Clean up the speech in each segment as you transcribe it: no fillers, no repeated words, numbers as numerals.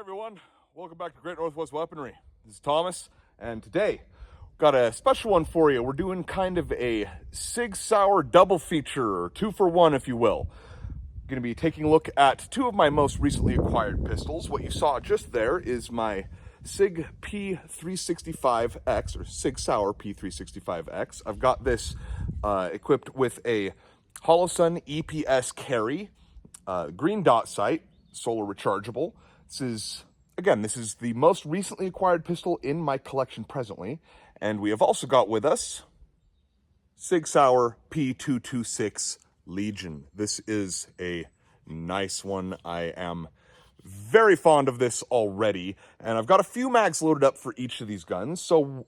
everyone, welcome back to Great Northwest Weaponry. This is Thomas, and today got a special one for you. We're doing kind of a Sig Sauer Double Feature, or 2-for-1 if you will. Going to be taking a look at two of my most recently acquired pistols. What you saw just there is my Sig P365X, or Sig Sauer P365X. I've got this equipped with a Holosun EPS carry, green dot sight, solar rechargeable. This is the most recently acquired pistol in my collection presently. And we have also got with us Sig Sauer P226 Legion. This is a nice one. I am very fond of this already. And I've got a few mags loaded up for each of these guns. So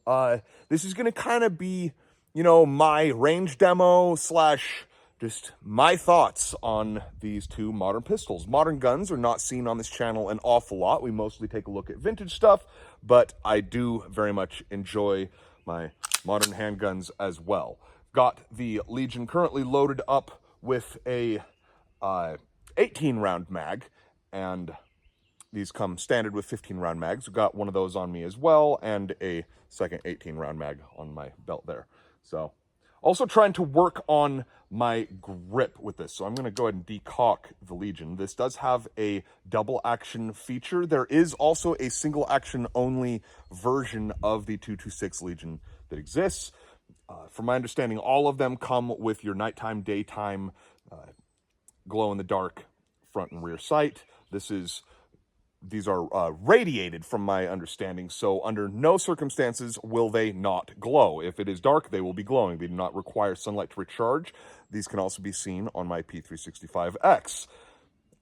this is going to kind of be, my range demo slash just my thoughts on these two modern pistols. Modern guns are not seen on this channel an awful lot. We mostly take a look at vintage stuff, but I do very much enjoy my modern handguns as well. Got the Legion currently loaded up with a 18-round mag, and these come standard with 15-round mags. We've got one of those on me as well, and a second 18-round mag on my belt there. So, also trying to work on my grip with this. So I'm going to go ahead and decock the Legion. This does have a double action feature. There is also a single action only version of the 226 Legion that exists. From my understanding, all of them come with your nighttime, daytime, glow in the dark front and rear sight. These are radiated from my understanding, so under no circumstances will they not glow. If it is dark, they will be glowing. They do not require sunlight to recharge. These can also be seen on my P365X.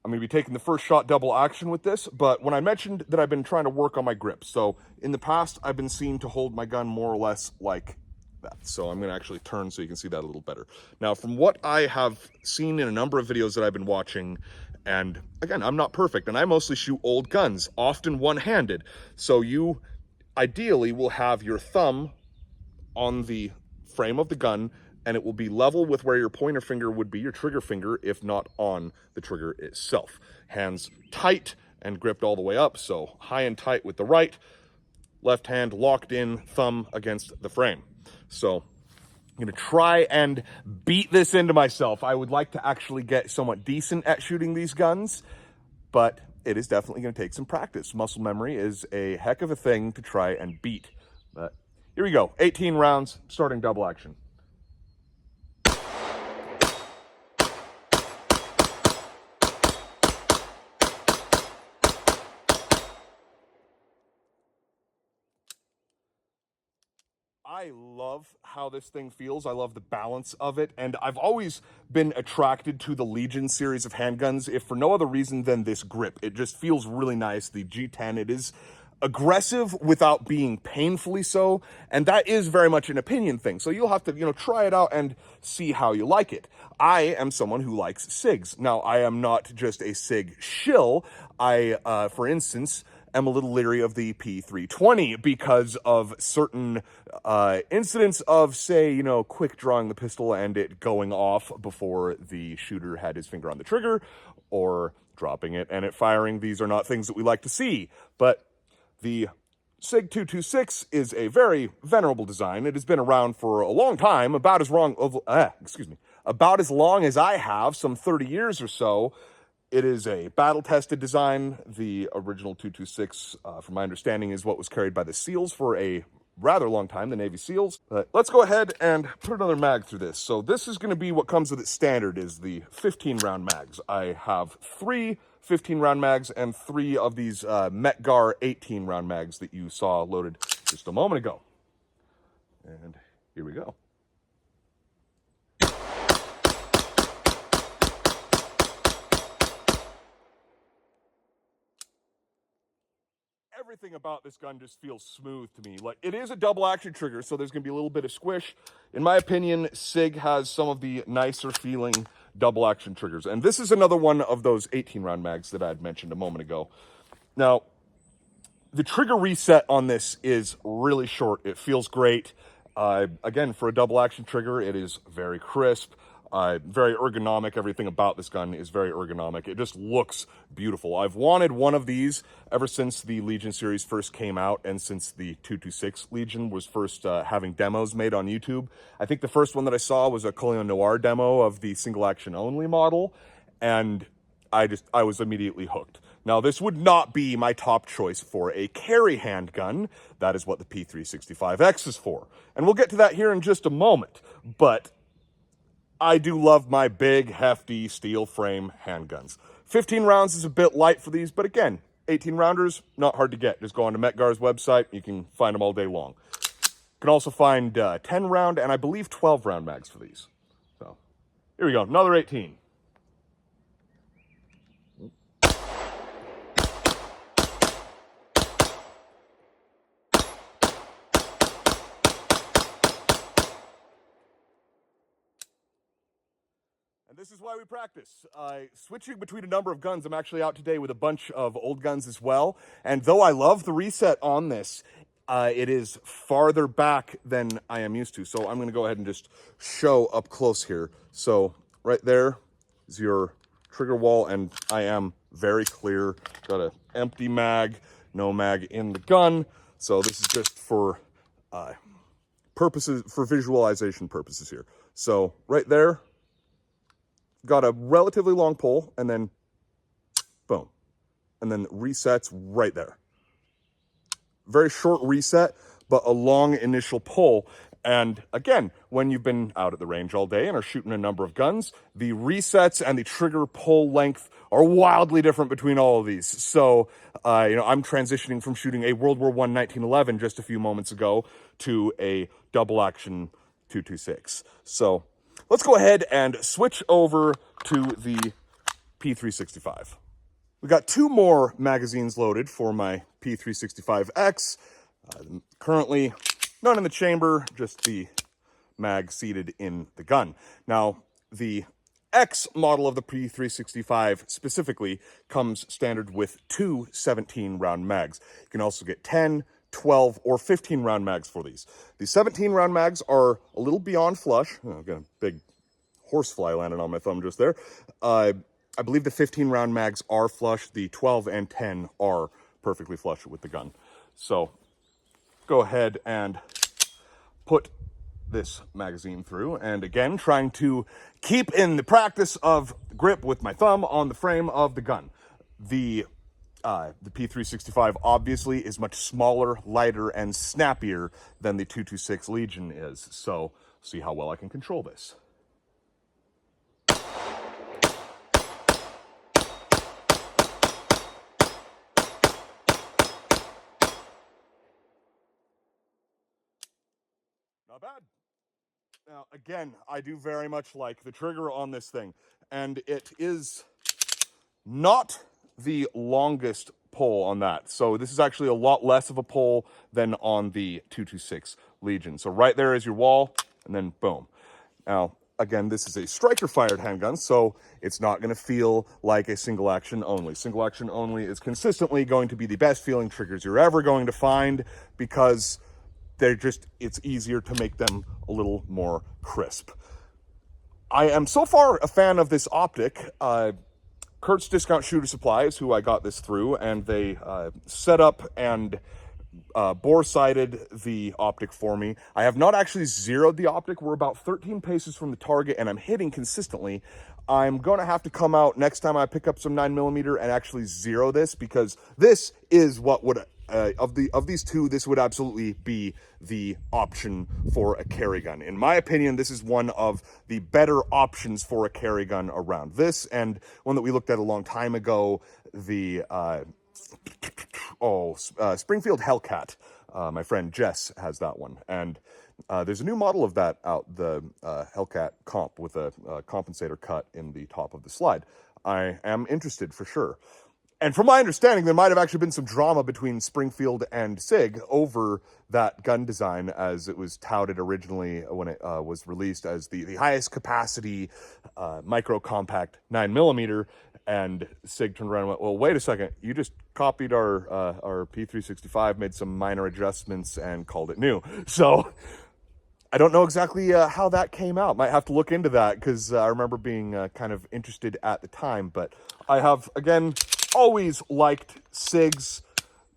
I'm going to be taking the first shot double action with this, but when I mentioned that I've been trying to work on my grip, so in the past I've been seen to hold my gun more or less like that. So I'm going to actually turn so you can see that a little better. Now, from what I have seen in a number of videos that I've been watching, and again, I'm not perfect, and I mostly shoot old guns, often one-handed. So you ideally will have your thumb on the frame of the gun, and it will be level with where your pointer finger would be your trigger finger, if not on the trigger itself. Hands tight and gripped all the way up, so high and tight with the right, left hand locked in, thumb against the frame. So I'm going to try and beat this into myself. I would like to actually get somewhat decent at shooting these guns, but it is definitely going to take some practice. Muscle memory is a heck of a thing to try and beat. But here we go. 18 rounds, starting double action. I love how this thing feels. I love the balance of it, and I've always been attracted to the Legion series of handguns, if for no other reason than this grip. It just feels really nice. The G10, it is aggressive without being painfully so, and that is very much an opinion thing. So you'll have to, try it out and see how you like it. I am someone who likes SIGs. Now, I am not just a SIG shill. I, for instance, am a little leery of the P320 because of certain incidents of, say, quick drawing the pistol and it going off before the shooter had his finger on the trigger, or dropping it and it firing. These are not things that we like to see, but the Sig 226 is a very venerable design. It has been around for a long time, about as long as I have, some 30 years or so. It is a battle-tested design. The original 226, from my understanding, is what was carried by the SEALs for a rather long time, the Navy SEALs. But let's go ahead and put another mag through this. So this is going to be what comes with its standard, is the 15-round mags. I have 3 15-round mags and 3 of these Metgar 18-round mags that you saw loaded just a moment ago. And here we go. Everything about this gun just feels smooth to me. Like, it is a double action trigger, so there's going to be a little bit of squish. In my opinion, Sig has some of the nicer feeling double action triggers. And this is another one of those 18-round mags that I had mentioned a moment ago. Now, the trigger reset on this is really short. It feels great. Again, for a double action trigger, it is very crisp. Very ergonomic. Everything about this gun is very ergonomic. It just looks beautiful. I've wanted one of these ever since the Legion series first came out and since the 226 Legion was first having demos made on YouTube. I think the first one that I saw was a Colion Noir demo of the single action only model, and I was immediately hooked. Now, this would not be my top choice for a carry handgun. That is what the P365X is for. And we'll get to that here in just a moment. But I do love my big, hefty steel frame handguns. 15 rounds is a bit light for these, but again, 18 rounders, not hard to get. Just go on to Metgar's website. You can find them all day long. You can also find 10 round and I believe 12 round mags for these. So here we go, another 18. And this is why we practice. Switching between a number of guns, I'm actually out today with a bunch of old guns as well. And though I love the reset on this, it is farther back than I am used to. So I'm going to go ahead and just show up close here. So right there is your trigger wall, and I am very clear. Got an empty mag, no mag in the gun. So this is just for visualization purposes here. So right there, got a relatively long pull, and then boom, and then resets right there. Very short reset, but a long initial pull. And again, when you've been out at the range all day and are shooting a number of guns, the resets and the trigger pull length are wildly different between all of these. So, I'm transitioning from shooting a World War I 1911 just a few moments ago to a double action 226. So let's go ahead and switch over to the P365. We got two more magazines loaded for my P365X. Currently, none in the chamber, just the mag seated in the gun. Now, the X model of the P365 specifically comes standard with two 17-round mags. You can also get 10, 12, or 15-round mags for these. The 17-round mags are a little beyond flush. Oh, I've got a big horsefly landed on my thumb just there. I believe the 15-round mags are flush. The 12 and 10 are perfectly flush with the gun. So go ahead and put this magazine through. And again, trying to keep in the practice of grip with my thumb on the frame of the gun. The P365 obviously is much smaller, lighter, and snappier than the 226 Legion is. So see how well I can control this. Not bad. Now, again, I do very much like the trigger on this thing, and it is not the longest pull on that. So this is actually a lot less of a pull than on the 226 Legion. So right there is your wall, and then boom. Now, again, this is a striker-fired handgun, so it's not going to feel like a single action only. Single action only is consistently going to be the best feeling triggers you're ever going to find because it's easier to make them a little more crisp. I am so far a fan of this optic. Kurt's Discount Shooter Supply is who I got this through, and they set up and bore-sighted the optic for me. I have not actually zeroed the optic. We're about 13 paces from the target, and I'm hitting consistently. I'm going to have to come out next time I pick up some 9mm and actually zero this, because this is what would... of these two, this would absolutely be the option for a carry gun. In my opinion, this is one of the better options for a carry gun around. This and one that we looked at a long time ago, the Springfield Hellcat. My friend Jess has that one, and there's a new model of that out, the Hellcat Comp with a compensator cut in the top of the slide. I am interested for sure. And from my understanding, there might have actually been some drama between Springfield and Sig over that gun design, as it was touted originally when it was released as the highest capacity micro compact 9mm, and Sig turned around and went, well, wait a second, you just copied our P365, made some minor adjustments and called it new. So I don't know exactly how that came out. Might have to look into that, because I remember being kind of interested at the time. But I have, again, always liked SIGs.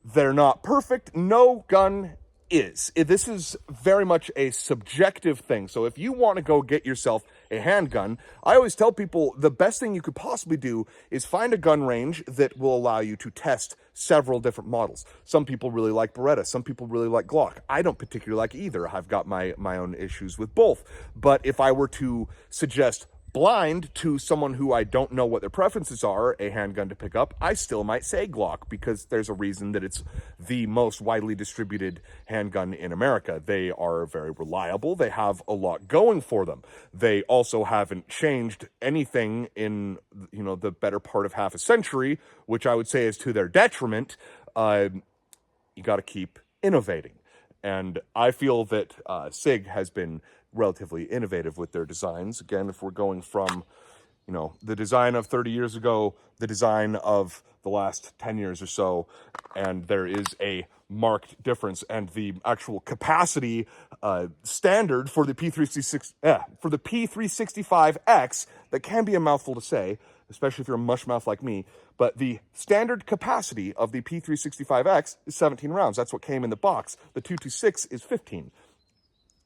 They're not perfect. No gun is. This is very much a subjective thing. So if you want to go get yourself a handgun, I always tell people the best thing you could possibly do is find a gun range that will allow you to test several different models. Some people really like Beretta. Some people really like Glock. I don't particularly like either. I've got my own issues with both. But if I were to suggest blind to someone who I don't know what their preferences are, a handgun to pick up, I still might say Glock, because there's a reason that it's the most widely distributed handgun in America. They are very reliable. They have a lot going for them. They also haven't changed anything in, the better part of half a century, which I would say is to their detriment. You got to keep innovating. And I feel that SIG has been relatively innovative with their designs. Again, if we're going from, the design of 30 years ago, the design of the last 10 years or so, and there is a marked difference. And the actual capacity standard for the P365X, that can be a mouthful to say, especially if you're a mushmouth like me, but the standard capacity of the P365X is 17 rounds. That's what came in the box. The 226 is 15.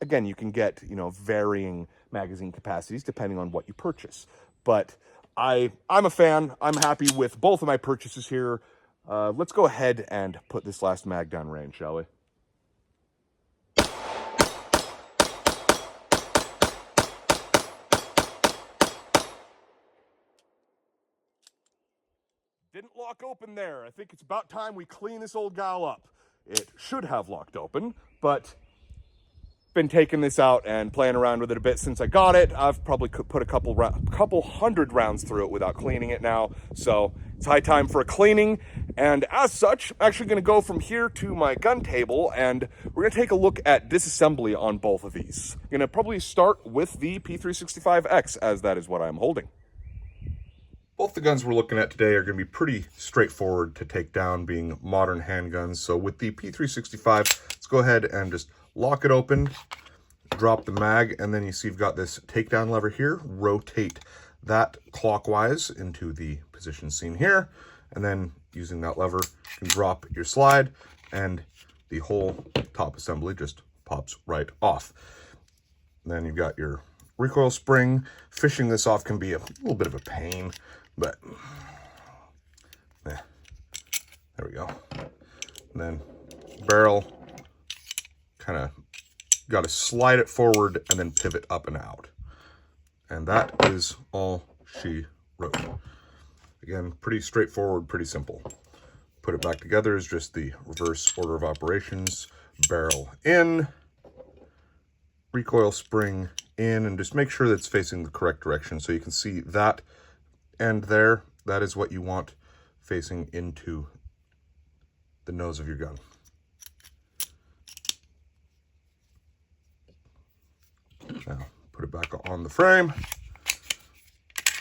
Again, you can get, varying magazine capacities depending on what you purchase. But I'm a fan. I'm happy with both of my purchases here. Let's go ahead and put this last mag down range, shall we? Didn't lock open there. I think it's about time we clean this old gal up. It should have locked open, but been taking this out and playing around with it a bit since I got it. I've probably put a couple hundred rounds through it without cleaning it now, so it's high time for a cleaning. And as such, I'm actually going to go from here to my gun table, and we're going to take a look at disassembly on both of these. I'm going to probably start with the P365X, as that is what I'm holding. Both the guns we're looking at today are going to be pretty straightforward to take down, being modern handguns. So with the P365, let's go ahead and just lock it open, drop the mag, and then you see you've got this takedown lever here. Rotate that clockwise into the position seen here, and then using that lever, you can drop your slide, and the whole top assembly just pops right off. And then you've got your recoil spring. Fishing this off can be a little bit of a pain, but there we go. And then barrel, kind of got to slide it forward and then pivot up and out. And that is all she wrote. Again, pretty straightforward, pretty simple. Put it back together is just the reverse order of operations. Barrel in, recoil spring in, and just make sure that it's facing the correct direction. So you can see that end there, that is what you want facing into the nose of your gun. Now, put it back on the frame,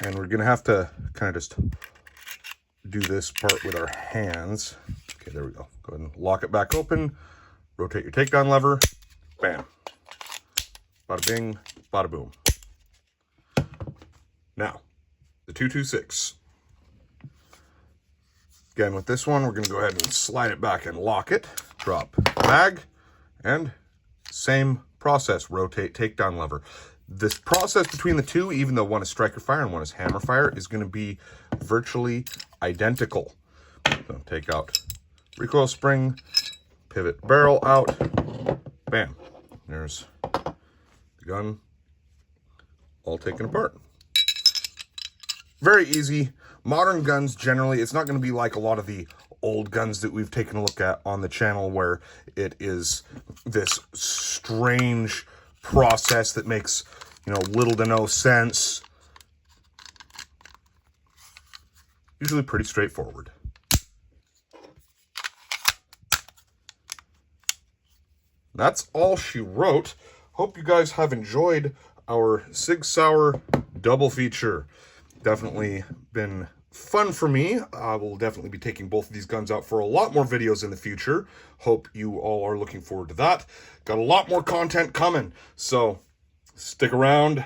and we're going to have to kind of just do this part with our hands. Okay, there we go. Go ahead and lock it back open, rotate your takedown lever, bam. Bada bing, bada boom. Now, the 226. Again, with this one, we're going to go ahead and slide it back and lock it, drop mag, and same process, rotate takedown lever. This process between the two, even though one is striker fire and one is hammer fire, is going to be virtually identical. So take out recoil spring, pivot barrel out, bam. There's the gun all taken apart. Very easy. Modern guns, generally, it's not going to be like a lot of the old guns that we've taken a look at on the channel, where it is this strange process that makes, little to no sense. Usually pretty straightforward. That's all she wrote. Hope you guys have enjoyed our Sig Sauer Double Feature. Definitely been fun for me. I will definitely be taking both of these guns out for a lot more videos in the future. Hope you all are looking forward to that. Got a lot more content coming, so stick around.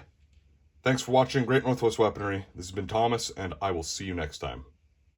Thanks for watching Great Northwest Weaponry. This has been Thomas, and I will see you next time.